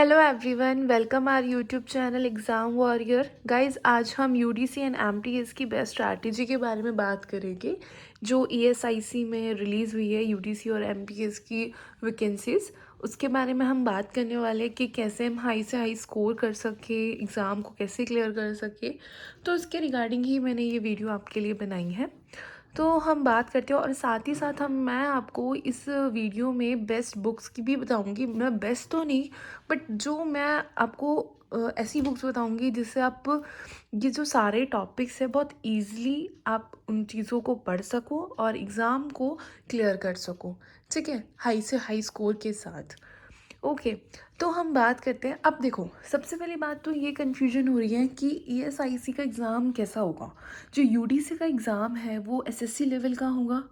Hello everyone, welcome our YouTube channel exam warrior. Guys, आज हम UDC and MTS की best strategy के बारे में बात करेंगे जो ईएसआईसी में रिलीज़ हुई है यूडीसी और एमटीएस की वैकेंसीज। उसके बारे में हम बात करने वाले हैं कि कैसे हम हाई से हाई स्कोर कर सके, एग्ज़ाम को कैसे क्लियर कर सके। तो उसके रिगार्डिंग ही मैंने ये वीडियो आपके लिए बनाई है। तो हम बात करते हैं और साथ ही साथ मैं आपको इस वीडियो में बेस्ट बुक्स की भी बताऊंगी। मैं बेस्ट तो नहीं, बट जो मैं आपको ऐसी बुक्स बताऊंगी जिससे आप ये जो सारे टॉपिक्स हैं बहुत इजीली आप उन चीज़ों को पढ़ सको और एग्ज़ाम को क्लियर कर सको। ठीक है, हाई से हाई स्कोर के साथ। ओके, तो हम बात करते हैं। अब देखो, सबसे पहली बात तो ये कन्फ्यूजन हो रही है कि ईएसआईसी का एग्ज़ाम कैसा होगा। जो यूडीसी का एग्ज़ाम है वो एसएससी लेवल का होगा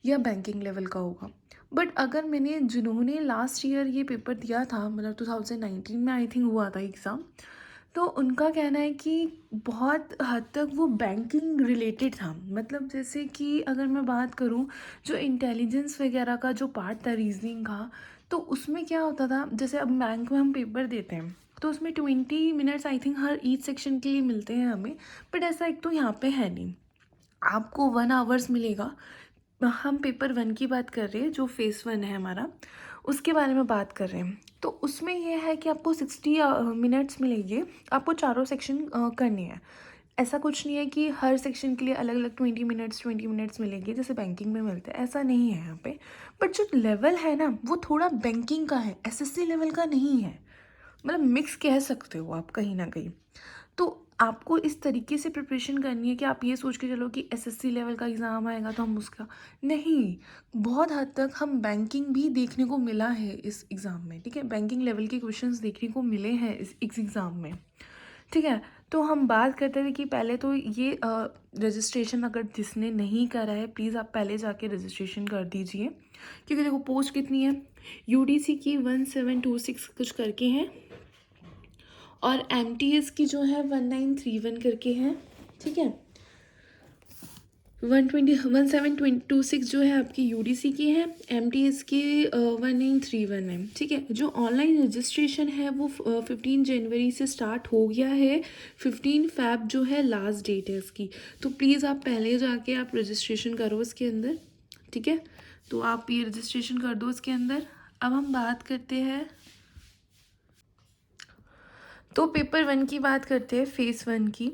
या बैंकिंग लेवल का होगा। बट अगर मैंने जिन्होंने लास्ट ईयर ये पेपर दिया था, मतलब 2019 में आई थिंक हुआ था एग्ज़ाम, तो उनका कहना है कि बहुत हद तक वो बैंकिंग रिलेटेड था। मतलब जैसे कि अगर मैं बात करूं, जो इंटेलिजेंस वगैरह का जो पार्ट था रीजनिंग का, तो उसमें क्या होता था, जैसे अब बैंक में हम पेपर देते हैं तो उसमें 20 minutes I think her each section के लिए मिलते हैं हमें। बट ऐसा एक तो यहाँ पे है नहीं, आपको 1 आवर्स मिलेगा। हम पेपर 1 की बात कर रहे हैं, जो फेस 1 है हमारा, उसके बारे में बात कर रहे हैं। तो उसमें यह है कि आपको 60 मिनट्स मिलेंगे, आपको चारों सेक्शन करने हैं। ऐसा कुछ नहीं है कि हर सेक्शन के लिए अलग अलग 20 मिनट्स मिलेंगे जैसे बैंकिंग में मिलते हैं, ऐसा नहीं है यहाँ पे। बट जो लेवल है ना, वो थोड़ा बैंकिंग का है, एसएससी लेवल का नहीं है। मतलब मिक्स कह सकते हो आप कहीं ना कहीं। तो आपको इस तरीके से प्रिपरेशन करनी है कि आप ये सोच के चलो कि एसएससी लेवल का एग्ज़ाम आएगा तो हम उसका नहीं। बहुत हद तक हम बैंकिंग भी देखने को मिला है इस एग्ज़ाम में। ठीक है, बैंकिंग लेवल के क्वेश्चंस देखने को मिले हैं इस एग्ज़ाम में। ठीक है, तो हम बात करते थे कि पहले तो ये रजिस्ट्रेशन अगर जिसने नहीं करा है, प्लीज़ आप पहले जाके रजिस्ट्रेशन कर दीजिए। क्योंकि देखो पोस्ट कितनी है, यूडीसी की 1726 कुछ करके हैं और एमटीएस की जो है 1931 करके है। ठीक है, 1726 जो है आपकी यूडीसी की है, एमटीएस की 1931 है। ठीक है, जो ऑनलाइन रजिस्ट्रेशन है वो 15 जनवरी से स्टार्ट हो गया है। 15 फैब जो है लास्ट डेट है इसकी। तो प्लीज़ आप पहले जाके आप रजिस्ट्रेशन करो इसके अंदर। ठीक है, तो आप ये रजिस्ट्रेशन कर दो इसके अंदर। अब हम बात करते हैं, तो पेपर 1 की बात करते हैं, फेस 1 की।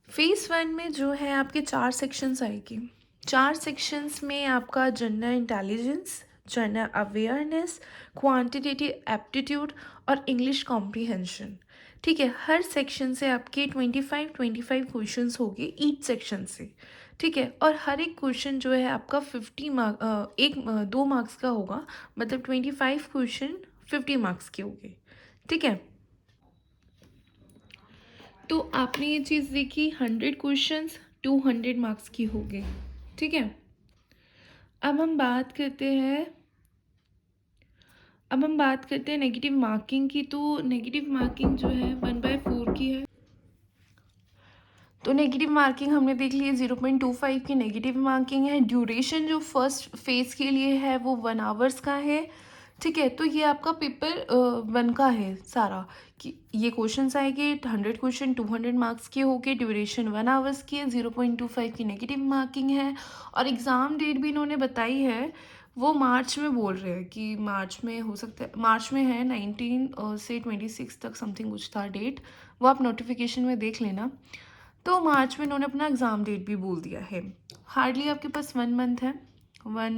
फेस 1 में जो है आपके 4 सेक्शंस आएगी। 4 सेक्शंस में आपका general intelligence, general awareness, quantitative aptitude और इंग्लिश कॉम्प्रिहेंशन। ठीक है, हर सेक्शन से आपके 25 क्वेश्चंस होंगे ईच सेक्शन से। ठीक है, और हर एक क्वेश्चन जो है आपका 2 मार्क्स का होगा। मतलब 25 क्वेश्चन 50 मार्क्स के होंगे। ठीक है, तो आपने ये चीज़ देखी, 100 क्वेश्चंस 200 मार्क्स की हो गई। ठीक है, अब हम बात करते हैं नेगेटिव मार्किंग की। तो नेगेटिव मार्किंग जो है 1/4 की है। तो नेगेटिव मार्किंग हमने देख ली है, 0.25 की नेगेटिव मार्किंग है। ड्यूरेशन जो फर्स्ट फेज के लिए है वो 1 आवर्स का है। ठीक है, तो ये आपका पेपर 1 का है सारा, कि ये क्वेश्चंस आएंगे 100 क्वेश्चन 200 मार्क्स के होके, ड्यूरेशन 1 आवर्स की है, 0.25 की नेगेटिव मार्किंग है। और एग्ज़ाम डेट भी इन्होंने बताई है, वो मार्च में बोल रहे हैं कि मार्च में हो सकता है, मार्च में है 19 से 26 तक समथिंग कुछ था डेट, वो आप नोटिफिकेशन में देख लेना। तो मार्च में इन्होंने अपना एग्ज़ाम डेट भी बोल दिया है। हार्डली आपके पास 1 मंथ है, 1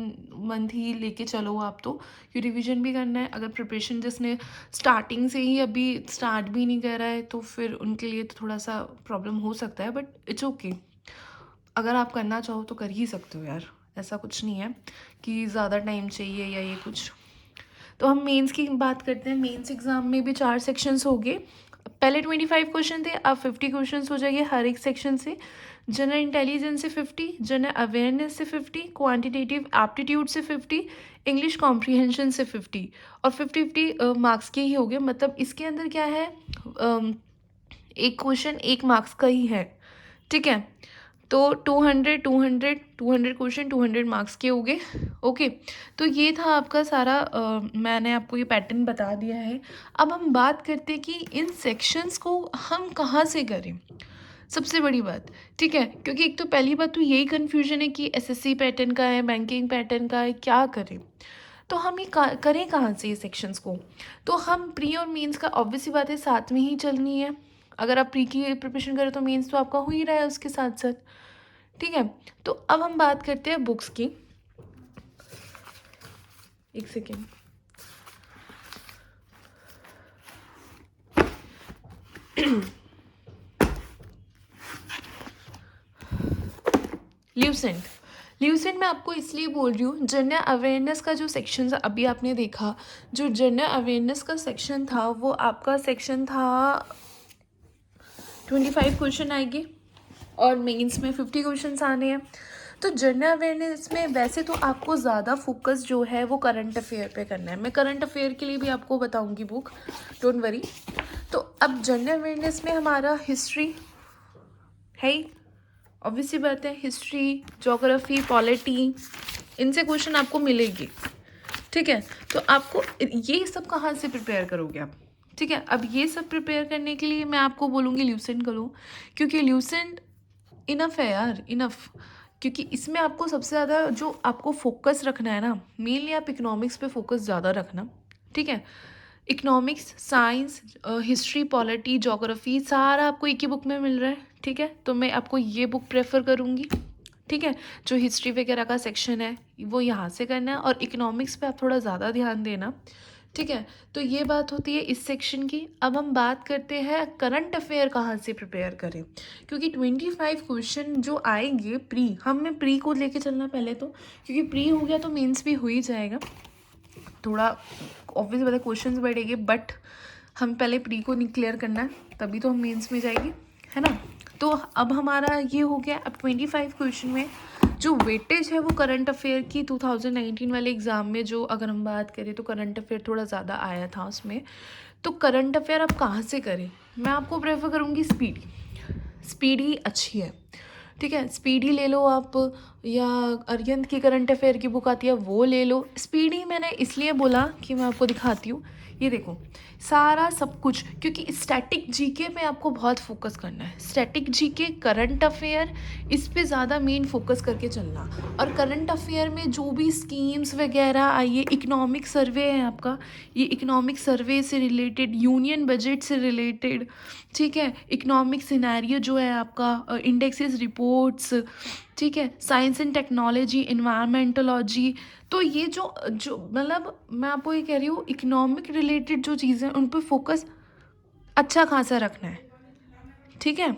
मंथ ही लेके चलो आप तो, क्यों रिवीजन भी करना है। अगर प्रिपरेशन जिसने स्टार्टिंग से ही अभी स्टार्ट भी नहीं करा है तो फिर उनके लिए तो थोड़ा सा प्रॉब्लम हो सकता है, बट इट्स ओके। अगर आप करना चाहो तो कर ही सकते हो यार, ऐसा कुछ नहीं है कि ज़्यादा टाइम चाहिए या ये कुछ। तो हम मेंस की बात करते हैं। मेंस एग्ज़ाम में भी 4 सेक्शंस हो गए। पहले 25 क्वेश्चन थे, अब 50 क्वेश्चन हो जाएंगे हर एक सेक्शन से। जनरल इंटेलिजेंस से 50, जनरल अवेयरनेस से 50, क्वांटिटेटिव एप्टीट्यूड से 50, इंग्लिश कॉम्प्रिहेंशन से 50। और 50 मार्क्स के ही हो गए। मतलब इसके अंदर क्या है, एक क्वेश्चन 1 मार्क्स का ही है। ठीक है, तो 200 क्वेश्चन 200 मार्क्स के हो गए। ओके, तो ये था आपका सारा मैंने आपको ये पैटर्न बता दिया है। अब हम बात करते हैं कि इन सेक्शंस को हम कहाँ से करें, सबसे बड़ी बात। ठीक है, क्योंकि एक तो पहली बात तो यही कन्फ्यूजन है कि एसएससी पैटर्न का है, बैंकिंग पैटर्न का है, क्या करें। तो हम ये करें कहाँ से ये सेक्शंस को। तो हम प्री और मेंस का ऑब्वियसली बात है साथ में ही चलनी है। अगर आप प्री की प्रिपरेशन करें तो मेंस तो आपका हो ही रहा है उसके साथ साथ। ठीक है, तो अब हम बात करते हैं बुक्स की। एक सेकेंड। ल्यूसेंट, ल्यूसेंट मैं आपको इसलिए बोल रही हूँ, जनरल अवेयरनेस का जो सेक्शन था अभी आपने देखा, जो जनरल अवेयरनेस का सेक्शन था वो आपका सेक्शन था 25 क्वेश्चन आएंगे और मेंस में 50 क्वेश्चंस आने हैं। तो जनरल अवेयरनेस में वैसे तो आपको ज़्यादा फोकस जो है वो करंट अफेयर पे करना है। मैं करंट अफेयर के लिए भी आपको बताऊंगी बुक, डोंट वरी। तो अब जनरल अवेयरनेस में हमारा हिस्ट्री है ही, ऑब्वियसली बात है, हिस्ट्री, ज्योग्राफी, पॉलिटी, इनसे क्वेश्चन आपको मिलेगी। ठीक है, तो आपको ये सब कहाँ से प्रिपेयर करोगे आप। ठीक है, अब ये सब प्रिपेयर करने के लिए मैं आपको बोलूँगी ल्यूसेंट करो, क्योंकि ल्यूसेंट इनफ है यार, इनफ। क्योंकि इसमें आपको सबसे ज़्यादा जो आपको फोकस रखना है ना, मेनली आप इकोनॉमिक्स पे फोकस ज़्यादा रखना। ठीक है, economics, science, history, polity, geography सारा आपको एक ही बुक में मिल रहा है। ठीक है, तो मैं आपको ये बुक प्रेफर करूँगी। ठीक है, जो हिस्ट्री वगैरह का सेक्शन है वो यहाँ से करना है और इकोनॉमिक्स पे आप थोड़ा ज़्यादा ध्यान देना। ठीक है, तो ये बात होती है इस सेक्शन की। अब हम बात करते हैं करंट अफेयर कहाँ से प्रिपेयर करें, क्योंकि 25 क्वेश्चन जो आएंगे प्री, हमें प्री को लेके चलना पहले तो, क्योंकि प्री हो गया तो मेंस भी हो ही जाएगा। थोड़ा ऑब्वियस बात है क्वेश्चंस बढ़ेंगे, बट हम पहले प्री को क्लियर करना है, तभी तो हम मेंस में जाएंगे, है ना। तो अब हमारा ये हो गया। अब 25 क्वेश्चन में जो वेटेज है वो करंट अफेयर की 2019 वाले एग्ज़ाम में, जो अगर हम बात करें तो करंट अफेयर थोड़ा ज़्यादा आया था उसमें। तो करंट अफेयर आप कहाँ से करें, मैं आपको प्रेफर करूँगी स्पीडी। स्पीडी अच्छी है। ठीक है, स्पीडी ले लो आप, या अरिहंत की करंट अफेयर की बुक आती है वो ले लो। स्पीडी मैंने इसलिए बोला कि मैं आपको दिखाती हूँ, ये देखो सारा सब कुछ, क्योंकि स्टैटिक जीके पे आपको बहुत फोकस करना है। स्टैटिक जीके, करंट अफेयर, इस पे ज़्यादा मेन फोकस करके चलना। और करंट अफेयर में जो भी स्कीम्स वगैरह आई है, इकोनॉमिक सर्वे है आपका, ये इकोनॉमिक सर्वे से रिलेटेड, यूनियन बजट से रिलेटेड, ठीक है, इकोनॉमिक सिनेरियो जो है आपका, इंडेक्सेस, रिपोर्ट्स, ठीक है, साइंस एंड टेक्नोलॉजी, इन्वायरमेंटोलॉजी। तो ये जो जो मतलब मैं आपको ये कह रही हूँ, इकोनॉमिक रिलेटेड जो चीज़ें उन पर फोकस अच्छा खासा रखना है। ठीक है,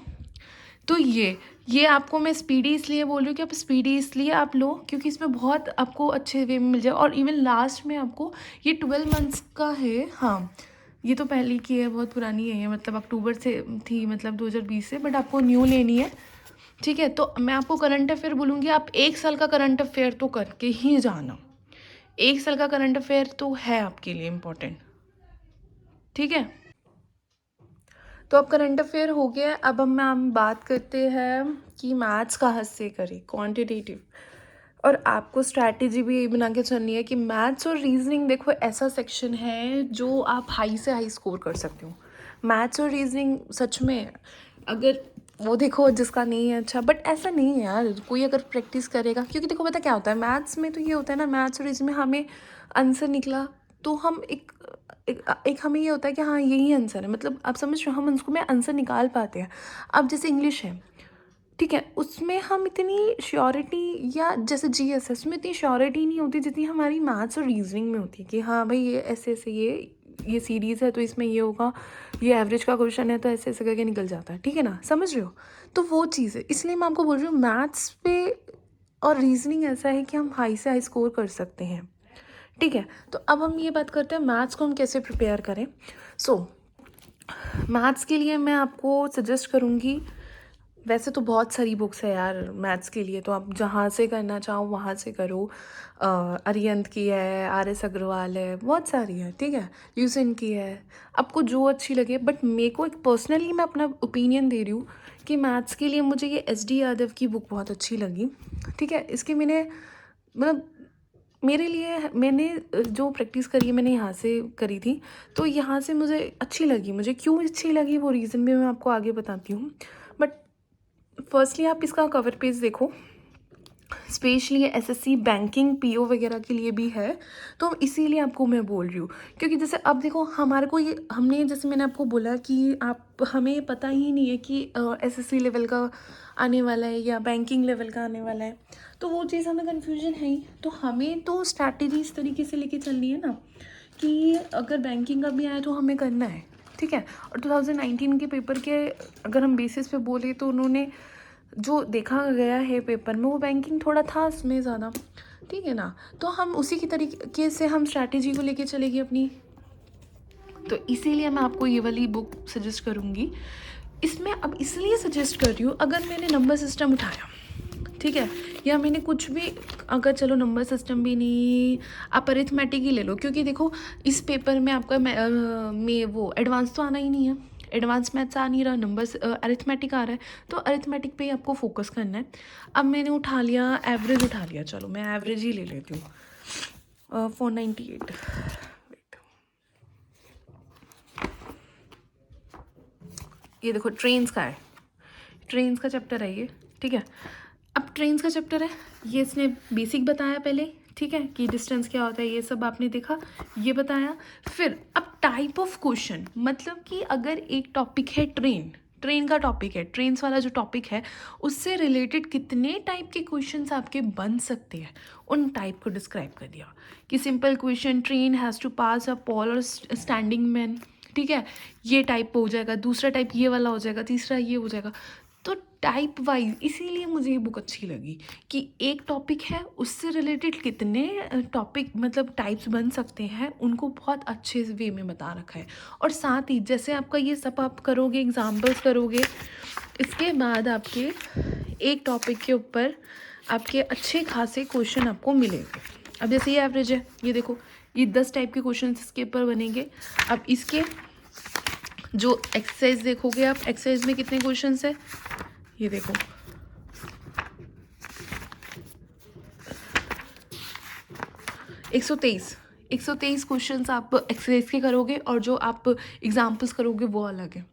तो ये आपको मैं स्पीडी इसलिए बोल रही हूँ कि आप स्पीडी इसलिए आप लो क्योंकि इसमें बहुत आपको अच्छे वे में मिल जाए। और इवन लास्ट में आपको ये 12 मंथ्स का है। हाँ, ये तो पहले की है, बहुत पुरानी है ये, मतलब अक्टूबर से थी, मतलब 2020 से, बट आपको न्यू लेनी है। ठीक है, तो मैं आपको करंट अफेयर बोलूँगी, आप 1 साल का करंट अफेयर तो करके ही जाना। 1 साल का करंट अफेयर तो है आपके लिए इम्पोर्टेंट। ठीक है, तो अब करंट अफेयर हो गया। अब हम बात करते हैं कि मैथ्स कहाँ से करें, क्वांटिटेटिव। और आपको स्ट्रैटेजी भी यही बना के चलनी है कि मैथ्स और रीजनिंग, देखो ऐसा सेक्शन है जो आप हाई से हाई स्कोर कर सकते हो। मैथ्स और रीजनिंग सच में, अगर वो देखो जिसका नहीं है अच्छा, बट ऐसा नहीं है यार, कोई अगर प्रैक्टिस करेगा, क्योंकि देखो पता क्या होता है मैथ्स में, तो ये होता है ना, मैथ्स और रीजनिंग में हमें आंसर निकला तो हम एक हमें ये होता है कि हाँ यही आंसर है, मतलब आप समझ रहे हो, हम उसको में आंसर निकाल पाते हैं। अब जैसे इंग्लिश है, ठीक है, उसमें हम इतनी श्योरिटी, या जैसे जीएस है उसमें इतनी श्योरिटी नहीं होती जितनी हमारी मैथ्स और रीजनिंग में होती है कि हाँ भाई ये ऐसे ऐसे ये सीरीज़ है तो इसमें ये होगा, ये एवरेज का क्वेश्चन है तो ऐसे ऐसे करके निकल जाता है। ठीक है ना, समझ रहे हो। तो वो चीज़ है, इसलिए मैं आपको बोल रही हूँ मैथ्स पे और रीजनिंग ऐसा है कि हम हाई से हाई स्कोर कर सकते हैं। ठीक है, तो अब हम ये बात करते हैं मैथ्स को हम कैसे प्रिपेयर करें। मैथ्स के लिए मैं आपको सजेस्ट करूँगी वैसे तो बहुत सारी बुक्स है यार मैथ्स के लिए, तो आप जहाँ से करना चाहो वहाँ से करो। अरिहंत की है, आर एस अग्रवाल है, बहुत सारी है, ठीक है, ल्यूसेंट की है, आपको जो अच्छी लगे। बट मेरे को एक पर्सनली मैं अपना ओपिनियन दे रही हूँ कि मैथ्स के लिए मुझे ये एस डी यादव की बुक बहुत अच्छी लगी, ठीक है। इसके मैंने मतलब मेरे लिए मैंने जो प्रैक्टिस करी है मैंने यहाँ से करी थी, तो यहाँ से मुझे अच्छी लगी। मुझे क्यों अच्छी लगी वो रीज़न भी मैं आपको आगे बताती हूँ। बट फर्स्टली आप इसका कवर पेज देखो, स्पेशली एसएससी बैंकिंग पीओ वगैरह के लिए भी है, तो इसीलिए आपको मैं बोल रही हूँ। क्योंकि जैसे अब देखो हमारे को ये हमने जैसे मैंने आपको बोला कि आप हमें पता ही नहीं है कि एसएससी लेवल का आने वाला है या बैंकिंग लेवल का आने वाला है, तो वो चीज़ हमें कन्फ्यूजन है ही। तो हमें तो स्ट्रैटेजी इस तरीके से लेके चलनी है ना कि अगर बैंकिंग का भी आए तो हमें करना है, ठीक है। और 2019 के पेपर के अगर हम बेसिस पे बोले तो उन्होंने जो देखा गया है पेपर में वो बैंकिंग थोड़ा था उसमें ज़्यादा, ठीक है ना। तो हम उसी की तरीके से हम स्ट्रैटेजी को लेके चलेंगे अपनी, तो इसीलिए मैं आपको ये वाली बुक सजेस्ट करूँगी। इसमें अब इसलिए सजेस्ट कर रही हूँ, अगर मैंने नंबर सिस्टम उठाया, ठीक है, या मैंने कुछ भी, अगर चलो नंबर सिस्टम भी नहीं, आप अरिथमेटिक ही ले लो, क्योंकि देखो इस पेपर में आपका में वो एडवांस तो आना ही नहीं है, एडवांस मैथ्स आ नहीं रहा, नंबर्स अरिथमेटिक आ रहा है, तो अरिथमेटिक पे ही आपको फोकस करना है। अब मैंने उठा लिया एवरेज, उठा लिया, चलो मैं एवरेज ही ले लेती हूँ, 498। ये देखो ट्रेन्स का है, ट्रेन्स का चैप्टर है ये, ठीक है। अब ट्रेन्स का चैप्टर है, ये इसने बेसिक बताया पहले, ठीक है, कि डिस्टेंस क्या होता है, ये सब आपने देखा, ये बताया। फिर अब टाइप ऑफ क्वेश्चन, मतलब कि अगर एक टॉपिक है ट्रेन, ट्रेन का टॉपिक है, ट्रेन्स वाला जो टॉपिक है उससे रिलेटेड कितने टाइप के क्वेश्चंस आपके बन सकते हैं, उन टाइप को डिस्क्राइब कर दिया। कि simple question, train has to pass a pole और स्टैंडिंग मैन, ठीक है, ये टाइप हो जाएगा, दूसरा टाइप ये वाला हो जाएगा, तीसरा ये हो जाएगा। तो टाइप वाइज इसीलिए मुझे ये बुक अच्छी लगी कि एक टॉपिक है उससे रिलेटेड कितने टॉपिक मतलब टाइप्स बन सकते हैं, उनको बहुत अच्छे वे में बता रखा है। और साथ ही जैसे आपका ये सब आप करोगे, एग्जाम्पल्स करोगे, इसके बाद आपके एक टॉपिक के ऊपर आपके अच्छे खासे क्वेश्चन आपको मिलेंगे। अब जैसे ये एवरेज है, ये देखो ये 10 टाइप के क्वेश्चन इसके ऊपर बनेंगे। अब इसके जो एक्सरसाइज देखोगे आप, एक्सरसाइज में कितने क्वेश्चंस है, ये देखो 123 क्वेश्चंस आप एक्सरसाइज के करोगे, और जो आप एग्जाम्पल्स करोगे वो अलग है।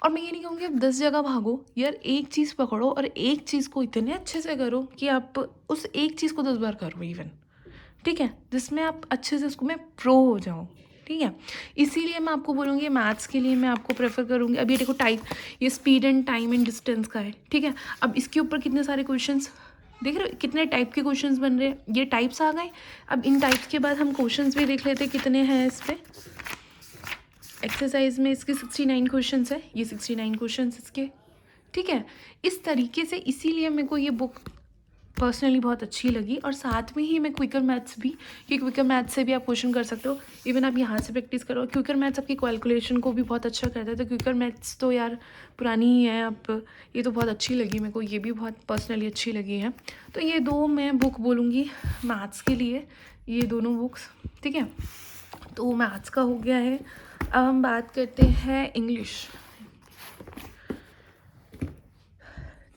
और मैं ये नहीं कहूँगी आप 10 जगह भागो यार, एक चीज़ पकड़ो और एक चीज़ को इतने अच्छे से करो कि आप उस एक चीज़ को 10 बार करो इवन, ठीक है, जिसमें आप अच्छे से उसको में प्रो हो जाओ, ठीक है। इसीलिए मैं आपको बोलूँगी मैथ्स के लिए मैं आपको प्रेफर करूँगी। अब ये देखो टाइप, ये speed and time and distance का है, ठीक है। अब इसके ऊपर कितने सारे क्वेश्चंस देख रहे हो, कितने टाइप के क्वेश्चंस बन रहे हैं, ये टाइप्स आ गए। अब इन टाइप्स के बाद हम क्वेश्चंस भी देख लेते कितने हैं इस पर। एक्सरसाइज में इसके 69 क्वेश्चंस है, ये 69 क्वेश्चंस इसके, ठीक है। इस तरीके से इसीलिए मेरे को ये बुक पर्सनली बहुत अच्छी लगी। और साथ में ही मैं क्विकर मैथ्स भी, कि क्विकर मैथ्स से भी आप क्वेश्चन कर सकते हो, इवन आप यहाँ से प्रैक्टिस करो। क्विकर मैथ्स आपकी कैलकुलेशन को भी बहुत अच्छा करता है, तो क्विकर मैथ्स तो यार पुरानी ही है, आप ये तो बहुत अच्छी लगी मेरे को, ये भी बहुत पर्सनली अच्छी लगी है। तो ये दो मैं बुक बोलूँगी मैथ्स के लिए, ये दोनों बुक्स, ठीक है। तो मैथ्स का हो गया है। अब हम बात करते हैं इंग्लिश,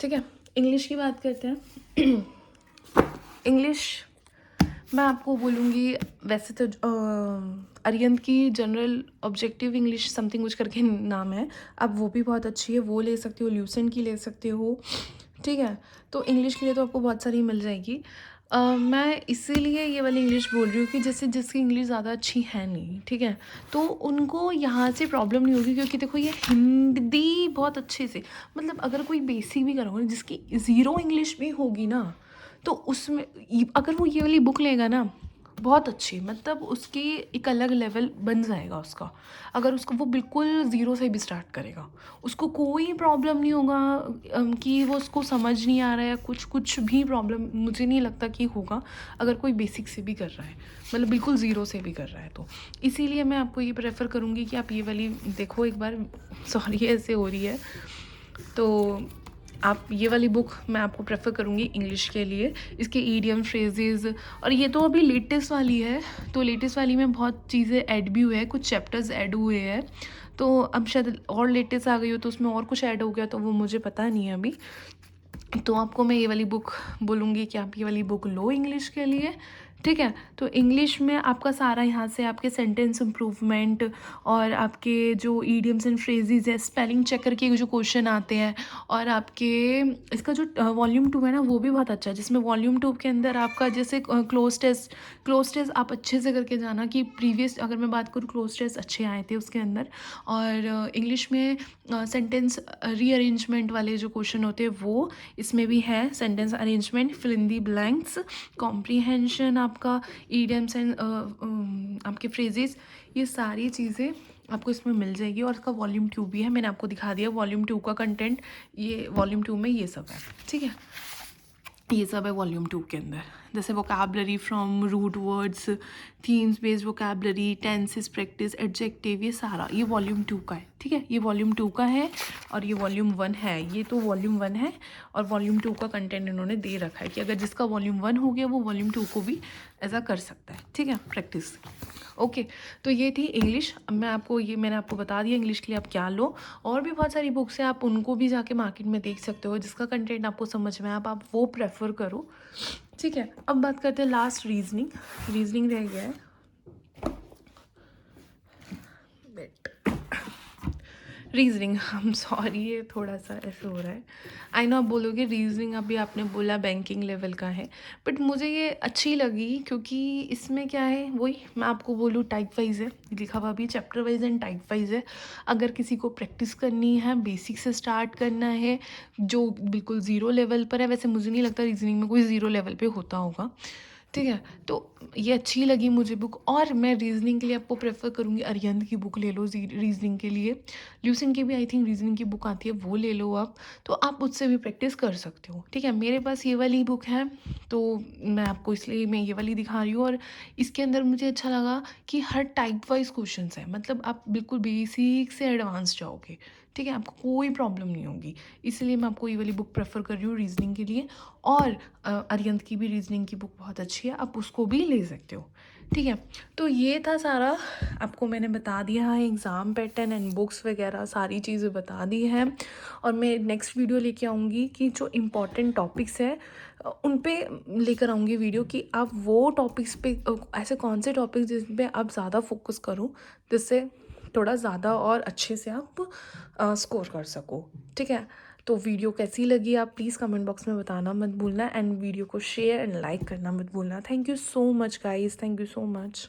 ठीक है, इंग्लिश की बात करते हैं। इंग्लिश मैं आपको बोलूँगी, वैसे तो अरिहंत की जनरल ऑब्जेक्टिव इंग्लिश समथिंग कुछ करके नाम है, अब वो भी बहुत अच्छी है, वो ले सकते हो, ल्यूसेंट की ले सकते हो, ठीक है। तो इंग्लिश के लिए तो आपको बहुत सारी मिल जाएगी। मैं इसीलिए ये वाली इंग्लिश बोल रही हूँ कि जैसे जिसकी इंग्लिश ज़्यादा अच्छी है नहीं, ठीक है, तो उनको यहाँ से प्रॉब्लम नहीं होगी। क्योंकि देखो ये हिंदी बहुत अच्छे से, मतलब अगर कोई बेसिक भी करोगे, जिसकी ज़ीरो इंग्लिश भी होगी ना, तो उसमें अगर वो ये वाली बुक लेगा ना, बहुत अच्छी, मतलब उसकी एक अलग लेवल बन जाएगा उसका। अगर उसको वो बिल्कुल ज़ीरो से भी स्टार्ट करेगा, उसको कोई प्रॉब्लम नहीं होगा कि वो उसको समझ नहीं आ रहा है, कुछ भी प्रॉब्लम मुझे नहीं लगता कि होगा, अगर कोई बेसिक से भी कर रहा है, मतलब बिल्कुल ज़ीरो से भी कर रहा है। तो इसीलिए मैं आपको ये प्रेफर करूँगी कि आप ये वाली देखो एक बार। सॉरी ऐसे हो रही है, तो आप ये वाली बुक मैं आपको प्रेफर करूँगी इंग्लिश के लिए। इसके ईडियम फ्रेजेज़, और ये तो अभी लेटेस्ट वाली है, तो लेटेस्ट वाली में बहुत चीज़ें ऐड भी हुए हैं, कुछ चैप्टर्स ऐड हुए हैं, तो अब शायद और लेटेस्ट आ गई हो तो उसमें और कुछ ऐड हो गया, तो वो मुझे पता नहीं है अभी। तो आपको मैं ये वाली बुक बोलूँगी कि आप ये वाली बुक लो इंग्लिश के लिए, ठीक है। तो इंग्लिश में आपका सारा यहाँ से आपके सेंटेंस इम्प्रूवमेंट और आपके जो ईडियम्स एंड फ्रेजेस है, स्पेलिंग चेक करके जो क्वेश्चन आते हैं, और आपके इसका जो वॉल्यूम 2 है ना वो भी बहुत अच्छा है, जिसमें वॉल्यूम 2 के अंदर आपका जैसे क्लोज टेस्ट आप अच्छे से करके जाना कि प्रीवियस, अगर मैं बात करूँ क्लोज टेस्ट अच्छे आए थे उसके अंदर। और इंग्लिश में सेंटेंस रीअरेंजमेंट वाले जो क्वेश्चन होते हैं वो इसमें भी है, sentence arrangement, fill in the blanks, comprehension, आपका ईडियम्स एंड आपके फ्रेजेस, ये सारी चीज़ें आपको इसमें मिल जाएगी। और इसका वॉल्यूम 2 भी है, मैंने आपको दिखा दिया वॉल्यूम 2 का कंटेंट, ये वॉल्यूम 2 में ये सब है, ठीक है। ये सब है वॉल्यूम 2 के अंदर, जैसे vocabulary from root words, themes based vocabulary, tenses practice, adjective, ये सारा ये वॉल्यूम 2 का है, ठीक है। ये वॉल्यूम 2 का है और ये वॉल्यूम 1 है, ये तो वॉल्यूम 1 है और वॉल्यूम 2 का कंटेंट इन्होंने दे रखा है कि अगर जिसका वॉल्यूम 1 हो गया वो वॉल्यूम 2 को भी ऐसा कर सकता है, ठीक है, प्रैक्टिस। ओके, तो ये थी इंग्लिश। अब मैं आपको ये मैंने आपको बता दिया इंग्लिश के लिए आप क्या लो। और भी बहुत सारी बुक्स हैं, आप उनको भी जाके मार्केट में देख सकते हो, जिसका कंटेंट आपको समझ में आए आप वो प्रेफर करो, ठीक है। अब बात करते हैं लास्ट, रीजनिंग रह गया है। रीजनिंग, हम सॉरी ये थोड़ा सा ऐसे हो रहा है। आई नो आप बोलोगे रीजनिंग अभी आपने बोला बैंकिंग लेवल का है, बट मुझे ये अच्छी लगी क्योंकि इसमें क्या है, वही मैं आपको बोलूँ, टाइप वाइज है लिखा हुआ, भी chapter wise and type wise है। अगर किसी को प्रैक्टिस करनी है, बेसिक से स्टार्ट करना है, जो बिल्कुल ज़ीरो लेवल पर है, वैसे मुझे नहीं लगता रीजनिंग में कोई ज़ीरो लेवल पे होता होगा, ठीक है। तो ये अच्छी लगी मुझे बुक, और मैं रीजनिंग के लिए आपको प्रेफर करूँगी अरिहंत की बुक ले लो रीजनिंग के लिए। ल्यूसेंट की भी आई थिंक रीजनिंग की बुक आती है, वो ले लो आप, तो आप उससे भी प्रैक्टिस कर सकते हो, ठीक है। मेरे पास ये वाली बुक है तो मैं आपको इसलिए मैं ये वाली दिखा रही हूँ। और इसके अंदर मुझे अच्छा लगा कि हर टाइप वाइज क्वेश्चन है, मतलब आप बिल्कुल बेसिक से एडवांस जाओगे, ठीक है, आपको कोई प्रॉब्लम नहीं होगी। इसलिए मैं आपको ये वाली बुक प्रेफर कर रही हूँ रीजनिंग के लिए। और अरिहंत की भी रीजनिंग की बुक बहुत अच्छी है, आप उसको भी ले सकते हो, ठीक है। तो ये था सारा, आपको मैंने बता दिया है, एग्ज़ाम पैटर्न एंड बुक्स वगैरह सारी चीज़ें बता दी हैं। और मैं नेक्स्ट वीडियो लेके आऊँगी कि जो इम्पॉर्टेंट टॉपिक्स हैं उन पे लेकर आऊँगी वीडियो, कि आप वो टॉपिक्स पे ऐसे कौन से टॉपिक्स जिन पे आप ज़्यादा फोकस करो, जिससे थोड़ा ज़्यादा और अच्छे से आप स्कोर कर सको, ठीक है। तो वीडियो कैसी लगी आप प्लीज़ कमेंट बॉक्स में बताना मत भूलना, एंड वीडियो को शेयर एंड लाइक करना मत भूलना। Thank you so much guys, thank you so much.